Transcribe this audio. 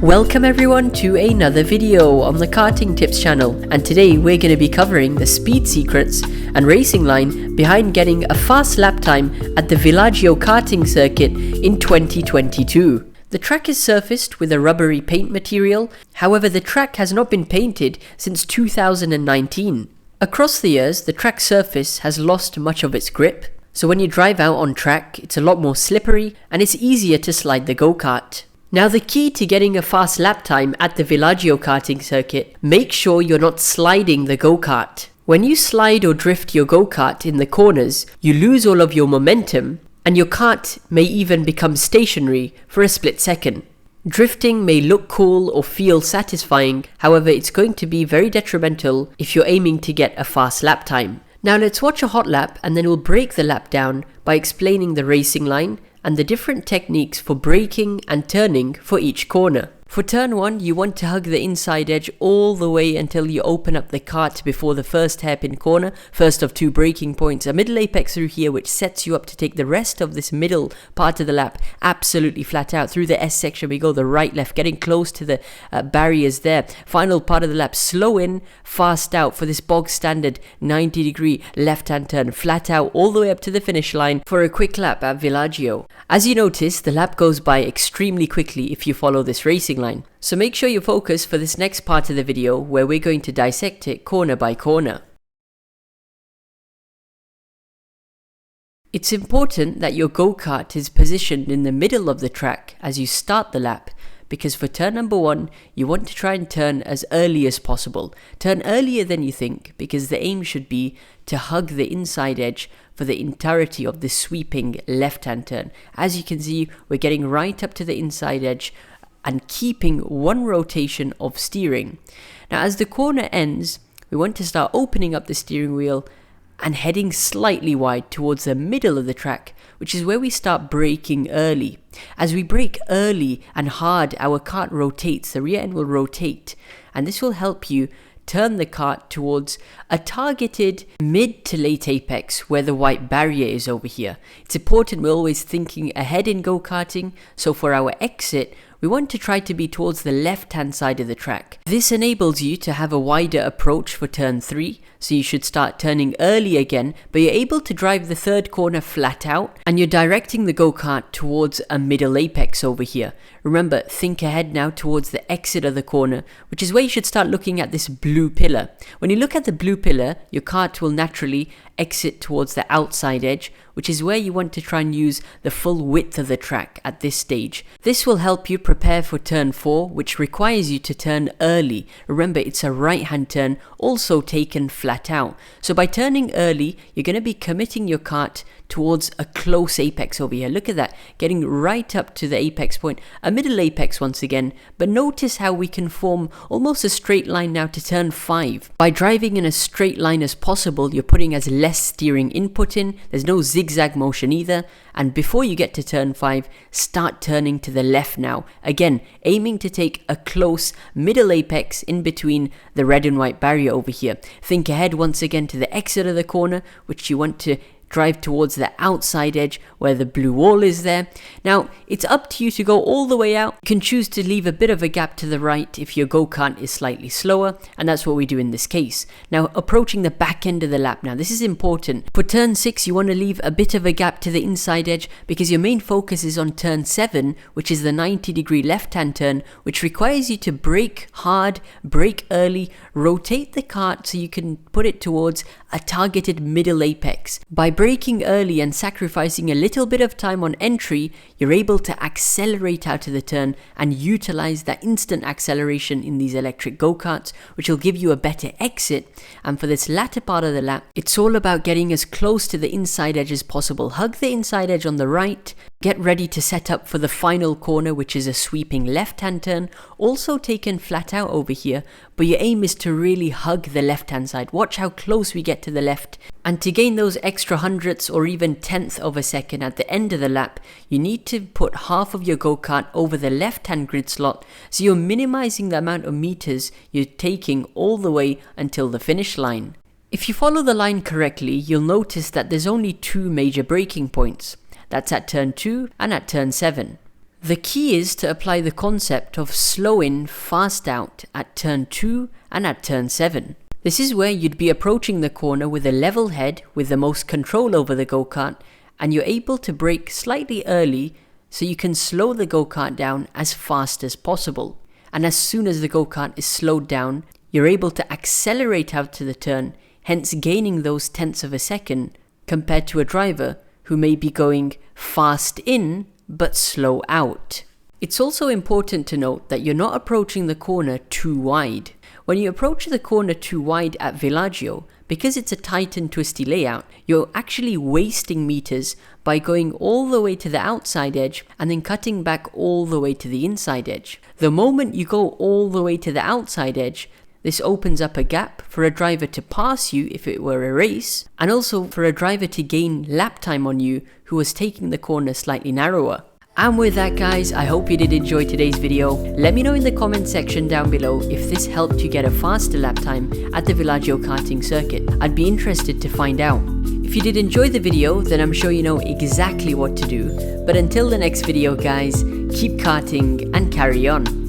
Welcome everyone to another video on the Karting Tips channel, and today we're going to be covering the speed secrets and racing line behind getting a fast lap time at the Villagio karting circuit in 2022. The track is surfaced with a rubbery paint material, however the track has not been painted since 2019. Across the years, the track surface has lost much of its grip, so when you drive out on track it's a lot more slippery and it's easier to slide the go-kart. Now the key to getting a fast lap time at the Villagio karting circuit, make sure you're not sliding the go-kart. When you slide or drift your go-kart in the corners, you lose all of your momentum and your kart may even become stationary for a split second. Drifting may look cool or feel satisfying, however it's going to be very detrimental if you're aiming to get a fast lap time. Now let's watch a hot lap and then we'll break the lap down by explaining the racing line and the different techniques for braking and turning for each corner. For turn 1, you want to hug the inside edge all the way until you open up the kart before the first hairpin corner, first of 2 braking points, a middle apex through here which sets you up to take the rest of this middle part of the lap absolutely flat out. Through the S section we go the right left, getting close to the barriers there. Final part of the lap, slow in, fast out for this bog standard 90-degree left hand turn, flat out all the way up to the finish line for a quick lap at Villagio. As you notice, the lap goes by extremely quickly if you follow this racing line. So make sure you focus for this next part of the video where we're going to dissect it corner by corner. It's important that your go-kart is positioned in the middle of the track as you start the lap, because for turn number 1 you want to try and turn as early as possible. Turn earlier than you think, because the aim should be to hug the inside edge for the entirety of this sweeping left hand turn. As you can see, we're getting right up to the inside edge and keeping one rotation of steering. Now as the corner ends, we want to start opening up the steering wheel and heading slightly wide towards the middle of the track, which is where we start braking early. As we brake early and hard, our kart rotates, the rear end will rotate, and this will help you turn the kart towards a targeted mid to late apex where the white barrier is over here. It's important we're always thinking ahead in go-karting, so for our exit we want to try to be towards the left hand side of the track. This enables you to have a wider approach for turn 3, so you should start turning early again, but you're able to drive the third corner flat out and you're directing the go-kart towards a middle apex over here. Remember, think ahead now towards the exit of the corner, which is where you should start looking at this blue pillar. When you look at the blue pillar, your kart will naturally exit towards the outside edge, which is where you want to try and use the full width of the track at this stage. This will help you prepare for turn 4, which requires you to turn early. Remember, it's a right hand turn, also taken flat out. So by turning early, you're going to be committing your kart towards a close apex over here. Look at that, getting right up to the apex point, a middle apex once again, but notice how we can form almost a straight line now to turn 5. By driving in a straight line as possible, you're putting as less steering input in, there's no zigzag motion either, and before you get to turn 5, start turning to the left now. Again, aiming to take a close middle apex in between the red and white barrier over here. Think ahead once again to the exit of the corner, which you want to drive towards the outside edge where the blue wall is there. Now it's up to you to go all the way out. You can choose to leave a bit of a gap to the right if your go-kart is slightly slower, and that's what we do in this case. Now approaching the back end of the lap now, this is important. For turn 6 you want to leave a bit of a gap to the inside edge because your main focus is on turn 7, which is the 90-degree left hand turn, which requires you to brake hard, brake early, rotate the kart so you can put it towards a targeted middle apex. By braking early and sacrificing a little bit of time on entry, you're able to accelerate out of the turn and utilize that instant acceleration in these electric go-karts, which will give you a better exit. And for this latter part of the lap, it's all about getting as close to the inside edge as possible. Hug the inside edge on the right, get ready to set up for the final corner, which is a sweeping left hand turn, also taken flat out over here, but your aim is to really hug the left hand side. Watch how close we get to the left, and to gain those extra hundredths or even tenth of a second at the end of the lap, you need to put half of your go-kart over the left hand grid slot, so you're minimizing the amount of meters you're taking all the way until the finish line. If you follow the line correctly, you'll notice that there's only 2 major braking points. That's at turn 2 and at turn 7. The key is to apply the concept of slow in, fast out at turn 2 and at turn 7. This is where you'd be approaching the corner with a level head with the most control over the go-kart, and you're able to brake slightly early so you can slow the go-kart down as fast as possible. And as soon as the go-kart is slowed down, you're able to accelerate out to the turn, hence gaining those tenths of a second compared to a driver who may be going fast in but slow out. It's also important to note that you're not approaching the corner too wide. When you approach the corner too wide at Villagio, because it's a tight and twisty layout, you're actually wasting meters by going all the way to the outside edge and then cutting back all the way to the inside edge. The moment you go all the way to the outside edge, this opens up a gap for a driver to pass you if it were a race, and also for a driver to gain lap time on you who was taking the corner slightly narrower. And with that guys, I hope you did enjoy today's video. Let me know in the comment section down below if this helped you get a faster lap time at the Villagio karting circuit. I'd be interested to find out. If you did enjoy the video, then I'm sure you know exactly what to do. But until the next video guys, keep karting and carry on.